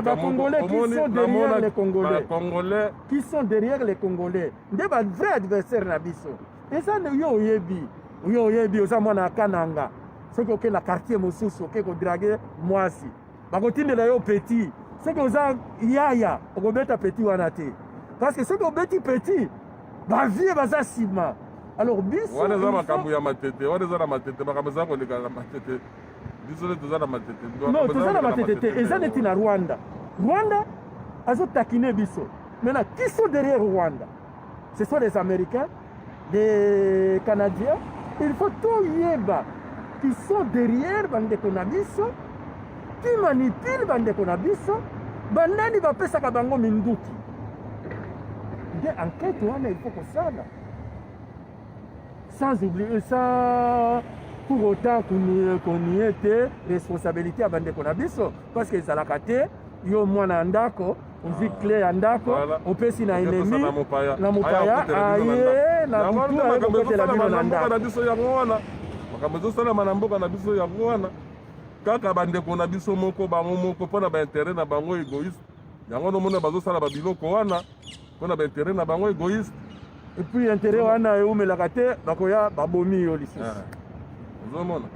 les Congolais qui sont derrière les Congolais. Qui sont derrière les Congolais. Des vrais adversaires Nabiso. Et ça, yo yebi, osamona Kananga. Ce que la quartier Mosusu, qui est dragué, moi aussi. Bakotine là yo petit. Ce que vous avez yaya, on va mettre petit wanate. Parce que ce que vous mettez petit, bah vie baza sima. Alors bis. Wana za makambo ya matete, wana za na matete, bakabaza ko leka na matete. Non, tout ça dans ma tête. Et ça n'est pas Rwanda. Rwanda a taquiné Bisso. Maintenant, qui sont derrière Rwanda? Ce sont les Américains, les Canadiens. Il faut tout yeba qui sont derrière Bandeko Nabiso, qui manipulent Bandeko Nabiso. Bandani va pesa kabango minduki. Des enquêtes, il faut que ça. Sans oublier ça. Pour autant qu'on y était responsabilité à Bandeko Nabiso parce que ça l'a caté yo mwana ndako on vit clé ndako on peut si na ennemi na mupaya aye na mutu akote la bino na ndako biso ya ngwana makambo sala manamboka na biso ya ngwana kaka Bandeko Nabiso moko bango moko pona ba intérêt na bango égoïste yango no mona bazo sala ba biloko wana pona ba intérêt na bango égoïste et puis intérêt wana eumelaka te bakoya babomi yo lisusu.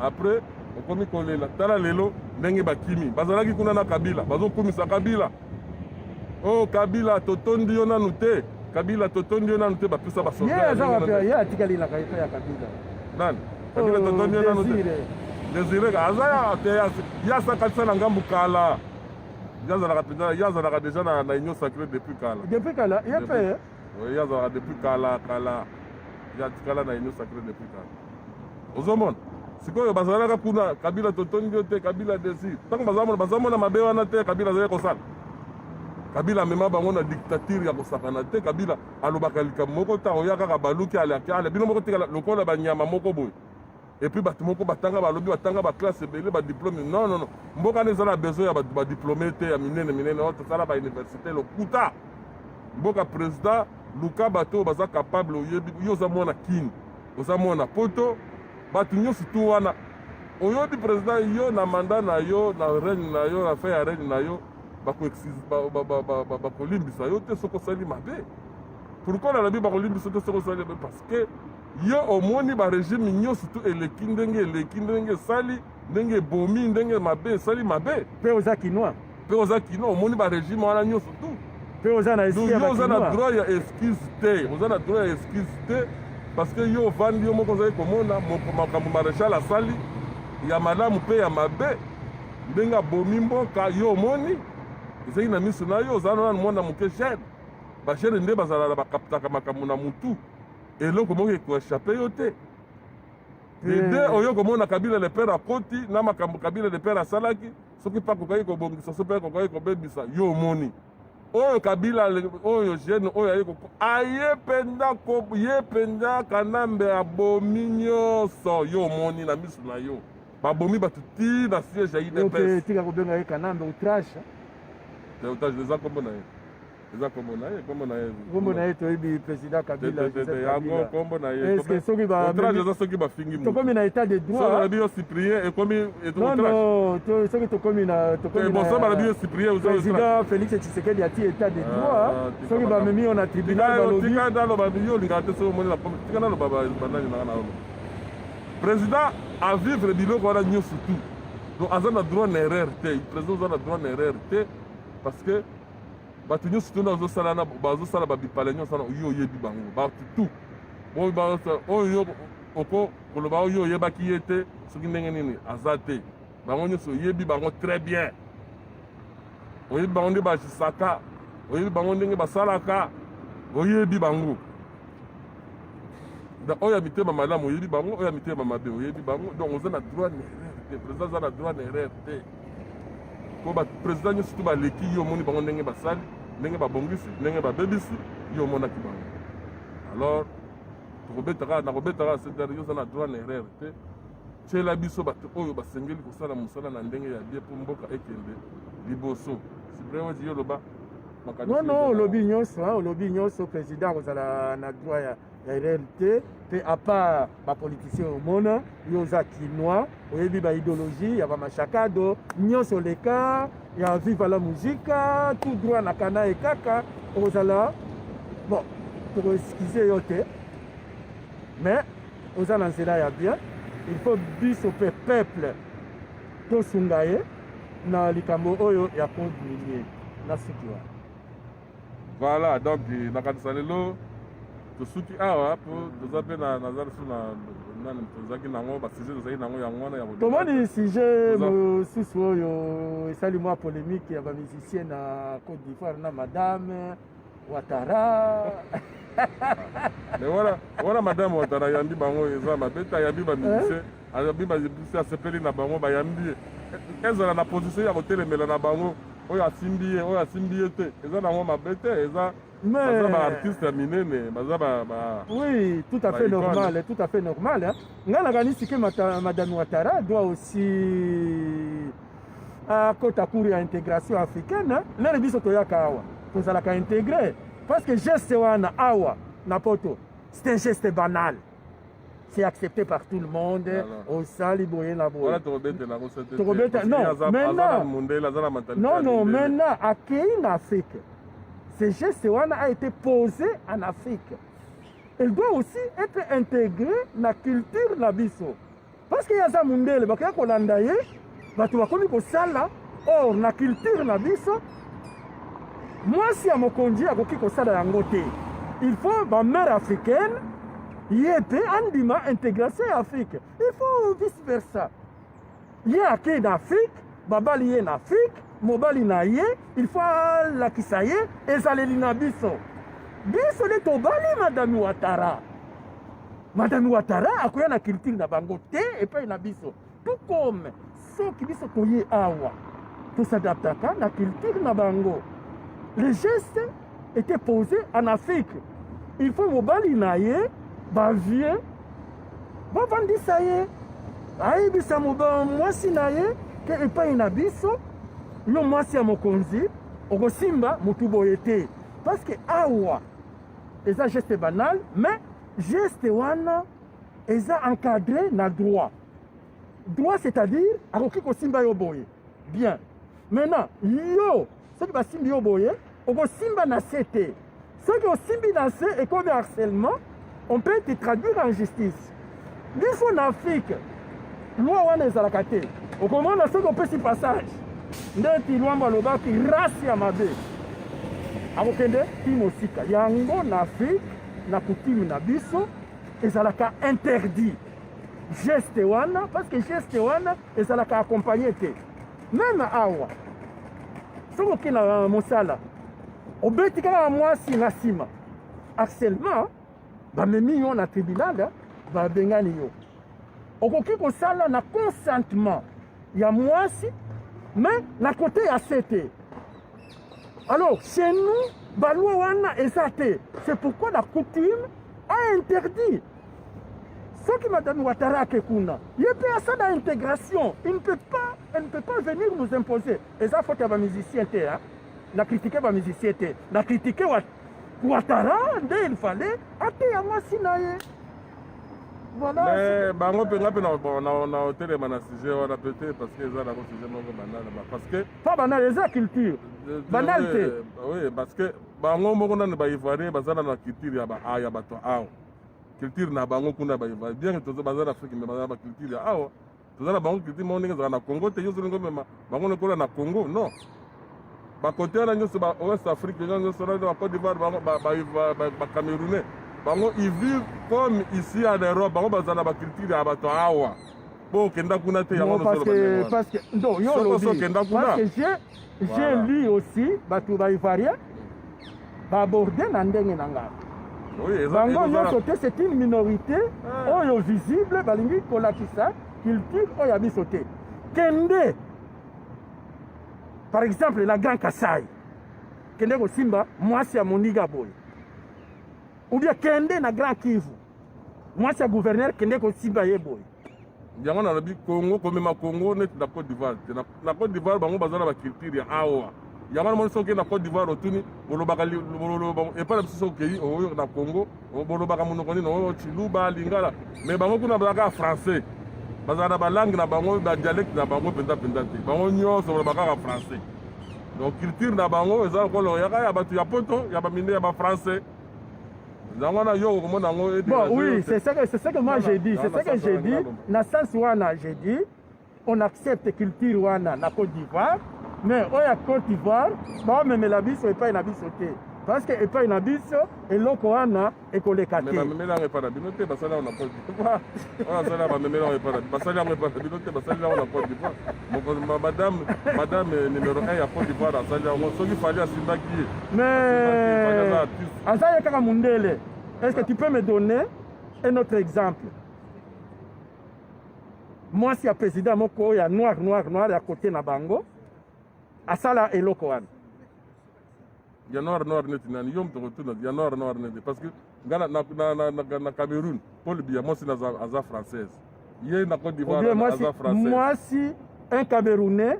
Après, on komi kolela tala lelo ndenge bakimi bazalaki kuna na Kabila bazokumisa Kabila oh Kabila totondi yo nanu te Kabila totondi yo nanu te bapesa basoda ya atikali na kaifa ya Kabila nani Kabila totondi yo nanu te Désiré azaya te ya sakatisa na ngambu kala yazalaka déjà na union sacrée depuis kala ya pe oui yazalaka depuis kala ya tikala na union sacrée depuis kala ozomona sikoyo bazalaka kuna Kabila totondi yo te Kabila désir ntango bazamona mabe wana te Kabila azali kosala Kabila amema bango na dictature ya kosakana te Kabila alobaka likambo moko ntango oya kaka baluki ale bino moko tika lokola banyama moko boye epuis bato moko batanga balobi batanga baklasse ebele badiplome non mboka wana eza na besoin ya badiplome te ya minene oyo tosala bauniversité lokuta mboka président luka bato oyo baza capable oyebi yo oza mwana kini oza mwana poto bato nyonso tu wana oyobi président yo na manda na yo na règne na yo na fin ya règne na yo bakolimbisa yo te soki osali mabe pourquoi nalobi bakolimbisa te soki osali mabe parce que yo omoni barégime nyonso tu eleki ndenge esali ndenge ebomi ndenge mabe esali mabe mpe oza kinois omoni barégime wana nyonso tu mpe oza na oza na droit ya excuse te parce que yo ovandi yo moko ozali komona makambo maréchal asali ya malamu mpe ya mabe ndenge abomi mboka yo omoni ezali na miso na yo oza nana mwana moke jeune bajeune nde bazalaka bakaputaka makambo na mutu eloko moko ekoeshape yo te ede oyo komona Kabila le père akoti na makambo Kabila le père asalaki soki mpe akokaki kobongisa so mpe akokaki kobebisa yo omoni oyo Kabila oyo jeune oyo aye ko aye penda ko ye penda Kanambe abomi nyonso yo moni na misu na yo babomi batuti na siège ya UDPS tika kobenga ye Kanambe outrage te outrage eza kombo na ye eza kombo na ye toyebi président Kabila yango kombo na ye est-ce que soki ba outrage eza soki bafingi mu tokomi na état de droit so na bio Cyprien ekomi outrage non soki tokomi na bon so na bio Cyprien président Félix Tshisekedi ati état de droit soki bamemi on a tribunal balobi tika ndalo babi yo linga te so moni na tika ndalo baba bandani na ono président à vivre biloko wana nyonso tout donc aza na droit na erreur te président aza na droit na erreur te parce que bato nyonso to bazosala babipale nyonso wana yo oyebi bango bato tu oyo oko koloba oyo oyebaki ye te soki ndenge nini aza te bango nyonso oyebi bango très bien oyebi bango nde bagisaka oyebi bango ndenge basalaka oyebi bango oyo ya mitema malamu oyebi bango oyo ya mitema mabe oyebi bango donc oza na droit na erreur te président aza na droit na erreur te po baprésident nyonso tu baleki yo omoni bango ndenge basali ndenge babongisi ndenge babebisi yo omonaki bango alors nakobetaka sedere yo oza na droit na erreur te tiela biso bato oyo basengeli kosala mosala na ndenge ya bie mpo mboka ekende liboso sibreweti yo loba non olobi nyonso président akozala na droit ya erreur te mpe apart bapoliticien omona yo oza kinois oyebi baidéologie ya bamashakado nyonso leka ya viva la muzika tout droit na kana ekaka okozala bon tokoeskize yo te mais oza na nzela ya bien il faut biso mpe peuple tosunga ye na likambo oyo ya compte minier na suki wana voilà donc nakanisa lelo tosuki awa mpo toza mpe naza lisu nani tozalaki nango basujet tozalaki nango yango wana ya tomoni sujet mosusu oyo esali mwa polémique ya bamusicien na Côte d'Ivoire na madame Ouattara mais wana madame Ouattara yambi bango eza mabe te ayambi bamusicien ayambi bamusicien asepeli na bango bayambi ye ezala na position ya kotelemela na bango oyo asimbi ye te eza nango mabe te eza baza baartiste ya minene baza oui tout à fait normal nga nakanisi ke madame Ouattara doit aussi akota cour ya intégration africaine lere biso toyaka awa tozalaka intégré parce que geste wana awa na poto c'est un geste banal c'est accepté par tout le monde osali boye na boye non maintenant akei na Afrique ce geste wana a été posé en Afrique. Il doit aussi être intégré dans la culture na biso. Parce qu'il y a ça mundele, bakoya kolanda ye, bato bakomi kosala, or na culture na biso, mwasi ya mokonzi akoki kosala yango te. Il faut ba mère africaine yete andima intégration ya Afrique. Il faut vice versa. Ye ake na Afrique, babali ye na Afrique, mobali na ye il faut lakisa ye ezaleli na biso nde tobali madame Ouattara akoya na culture na bango te epai na biso tout comme soki biso toye awa tosadaptaka na culture na bango. Les gestes étaient posés en Afrique. Il faut mobali na ye bavie bavandisa ye ayebisa mwasi na ye ke epai na biso yo mwasi ya mokonzi okosimba mutu boye te parce que awa eza geste banal mais geste wana eza encadré na droit c'est-à-dire akoki kosimba yo boye bien maintenant yo soki basimbi yo boye okosimba na se te soki osimbi na se ekomi harcèlement on peut te traduire en justice biso na Afrique loi wana ezalaka te okomona soki opesi passage ndeti lwamba lobaki rasi ya mabe akokende ti mosika yango na Afrique na coutume na biso ezalaka interdit geste wana parce que geste wana ezalaka accompagné te même awa soki oke na mosala obeti kaka mwasi na nsima harcèlement bamemi yo na tribunal babengani yo okoki kosala na consentement ya mwasi mais na côté ya sete Alors, chez nous, balwa wana ezate. C'est pourquoi la coutume a interdit. Ce qui Madame Ouattara a kuna, il y a ça d'intégration. Elle ne peut pas venir nous imposer. Et ça, faut qu'il y ait des musiciens. La critiquer les musiciens. La critiquer Ouattara, il fallait attendre Sinaye. Voilà. Mais bango penga pe na hôtel mana sujet wana peut-être parce que ça na sujet moko banal parce que pas banal les culture banalité. Oui, parce que bango moko na ba ivoirien bazana na culture ya ba aya bato awo. Culture na bango kuna ba ivoirien bien que bazana Afrique mais bazana ba culture ya awo. Tozana bango culture mo ndenge na Congo te yoso ngo mema bango ne kola na Congo non. Ba côté na nyoso ba Ouest Afrique nyoso na Côte d'Ivoire ba Camerounais. Bango, ils vivent comme ici en Europe. Bango, bazana ba culture ya bato awa. Bon, kenda kuna te ya non, parce que non, parce que j'ai lu aussi bato ba ivoirien ba aborder na ndenge na nga. Oui, bango nyoso te c'est une minorité oyo visible balingi kolakisa culture oyo ya biso te. Kende par exemple la Grand Kassai. Kende ko simba mwasi ya moniga boy. Ou bien kende na Grand Kivu. Moi c'est gouverneur kende ko simba ye boy. Yango na bi Congo comme ma Congo net na Côte d'Ivoire. Na Côte d'Ivoire bango bazana ba culture ya awa. Yango mo soki na Côte d'Ivoire otuni bolobaka et pas biso soki oyo na Congo bolobaka monoko ni no chiluba lingala mais bango kuna bazaka français. Bazana ba langue na bango ba dialecte na bango penda te. Bango nyonso bolobaka français. Donc culture na bango eza ko lo ya batu ya poto ya ba mine ya ba français. Bon, oui, c'est ça que moi j'ai dit. C'est ça que j'ai dit. Dans le sens où j'ai dit, on accepte culture wana na Côte d'Ivoire, mais au Côte d'Ivoire, même la biso et pas une biso te. Parce que et pas une biso et l'oko wana et koleka te. Mais même là on pas la binote parce que là on a Côte d'Ivoire. On ça là même là on pas la parce que là on pas la binote parce que là on a Côte d'Ivoire. Madame numéro 1 à Côte d'Ivoire ça là on soki fallait à Simbaki. Mais Azaya Kaka Mundele, est-ce que tu peux me donner un autre exemple? Moi, si le président Moko, il y a noir à côté de Bango, à Sala et Lokoan. Il y a noir net, il y a noir net. Parce que dans le Cameroun, Paul Biya, moi, c'est une française. Il y a une Côte d'Ivoire, une française. Moi, si un Camerounais,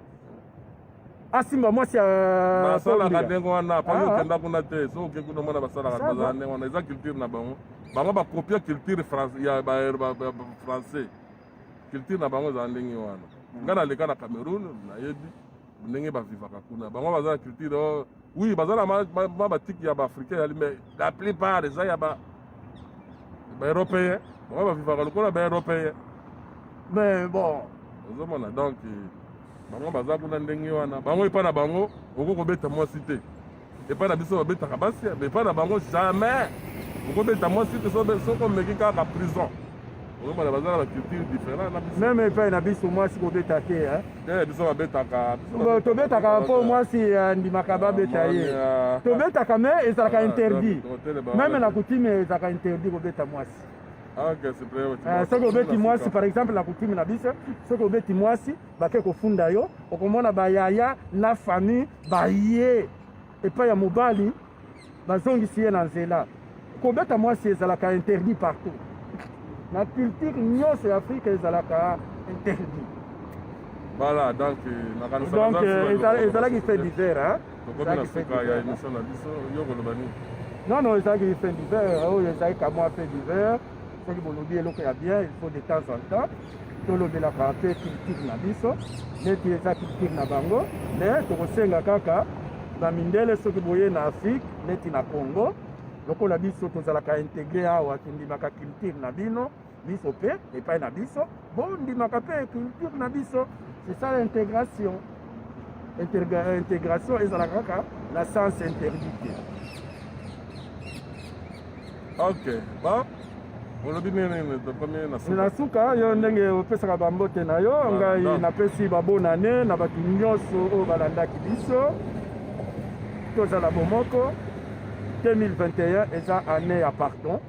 Asimba moi c'est basala kadengo wana pa kenda kuna te so ke kuna mona basala ka bazane wana eza culture na bango bango ba copier culture français ya ba français culture na bango za ndenge wana ngana leka na Cameroun na yebi ndenge ba vivaka kuna bango bazala culture oui bazala ma batiki ya ba africain ya mais la plupart eza ya ba européen bango ba vivaka lokola ba européen mais bon ozomona donc bango baza kuna ndenge wana bango epa na bango okokobeta mwasi te epa na biso babetaka basi epa na bango jamais okobeta mwasi te soko omeki kaka prison okomona baza na baculture différent na biso même epai na biso mwasi kobeta te biso babetaka tobetaka mpo mwasi andimaka babeta ye tobetaka me ezalaka interdit même na coutume ezalaka interdit kobeta mwasi. Ce que vous mwasi par exemple la coutume na biso ce que vous mwasi bake kofunda yo okomona bayaya na famille baye epai ya mobali bazongisi ye na nzela kobeta mwasi ezalaka interdit partout na culture nyonso ya Afrique ezalaka interdit. Voilà donc ezalaki fait divers non ezalaki fait divers oyo ezalaki kamwa fait divers. Il faut de temps en temps tolobelaka mpe culture na biso neti eza culture na bango mais tokosenga kaka bamindele soki boye na Afrique neti na Congo lokola biso tozalaka intégré awa tondimaka culture na bino biso mpe epai na biso bondimaka mpe culture na biso. C'est ça l'intégration. Intégration ezalaka kaka na sens interdit. Ok, bon. nasuka yo ndenge opesaka bambote na yo ngai napesi babonane na bato nyonso oyo balandaki biso tozala bomoko 2021 eza année ya pardon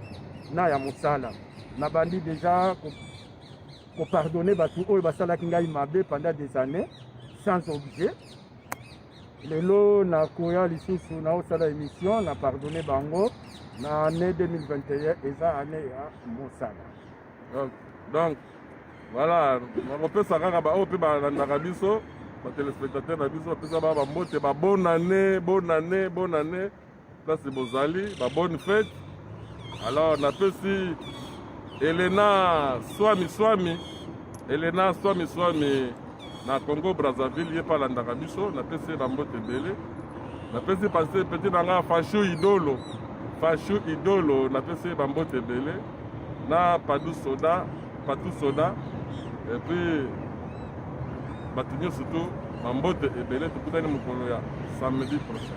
na ya mosala nabandi déjà kopardonne bato oyo basalaki ngai mabe pendant des années sans objet lelo nakoya lisusu naosala émission na pardonne bango na année 2021 eza année ya mosala. Donc voilà, nakopesa kaka baoyo mpe balandaka biso batelespectateur na biso bapesa ba bambote ba bonne année, bonne année, bonne année place bozali ba bonne fête. Alors napesi Elena Swami na Congo Brazzaville ye pa alandaka biso, napesi bambote ebele. Napesi pase petit nanga Fashu Idolo napesi bambote ebele na Patu Soda et puis bato nyonso tu bambote ebele tokutani mokolo ya samedi prochain.